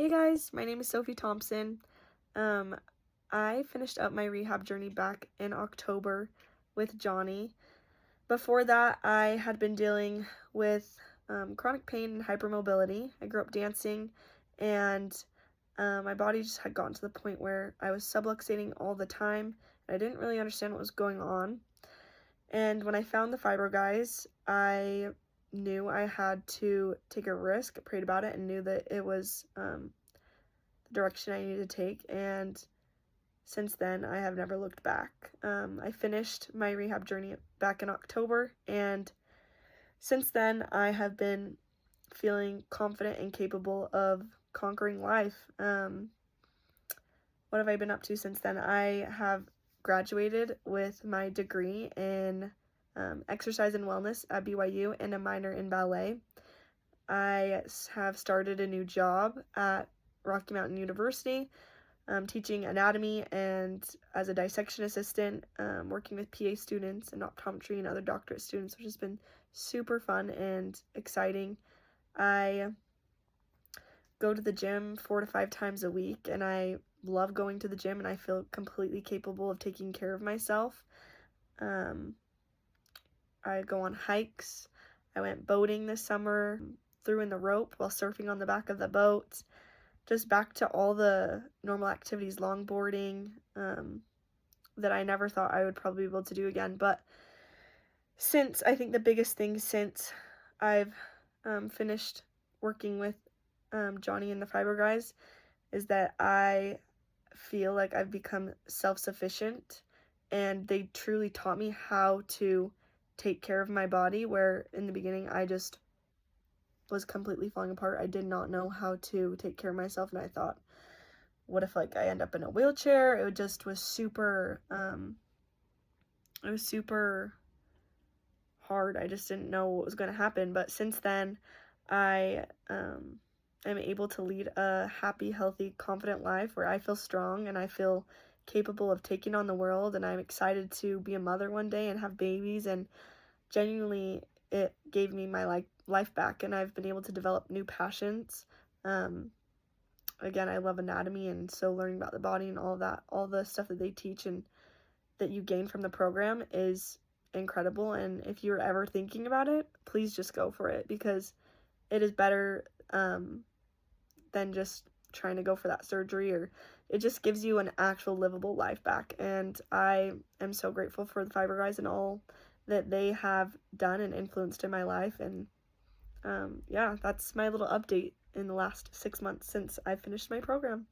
Hey guys, my name is Sophie Thompson. I finished up my rehab journey back in October with Johnny. Before that, I had been dealing with chronic pain and hypermobility. I grew up dancing, and my body just had gotten to the point where I was subluxating all the time, and I didn't really understand what was going on. And when I found the fibro guys, I knew I had to take a risk, prayed about it, and knew that it was the direction I needed to take. And since then, I have never looked back. I finished my rehab journey back in October, and since then, I have been feeling confident and capable of conquering life. What have I been up to since then? I have graduated with my degree in exercise and wellness at BYU and a minor in ballet. I have started a new job at Rocky Mountain University, teaching anatomy and as a dissection assistant, working with PA students and optometry and other doctorate students, which has been super fun and exciting. I go to the gym 4 to 5 times a week, and I love going to the gym, and I feel completely capable of taking care of myself. I go on hikes. I went boating this summer, threw in the rope while surfing on the back of the boat. Just back to all the normal activities, longboarding, that I never thought I would probably be able to do again. But I think the biggest thing since I've finished working with Johnny and the Fiber Guys is that I feel like I've become self-sufficient, and they truly taught me how to take care of my body, where in the beginning I just was completely falling apart. I did not know how to take care of myself, and I thought, what if I end up in a wheelchair? It just was super hard. I just didn't know what was going to happen. But since then, I am able to lead a happy, healthy, confident life where I feel strong and I feel capable of taking on the world, and I'm excited to be a mother one day and have babies, and genuinely it gave me my life back, and I've been able to develop new passions. Again, I love anatomy, and so learning about the body and all of that, all the stuff that they teach and that you gain from the program is incredible. And if you're ever thinking about it, please just go for it, because it is better than just trying to go for that surgery, or it just gives you an actual livable life back. And I am so grateful for the Fiber Guys and all that they have done and influenced in my life. And yeah, that's my little update in the last 6 months since I finished my program.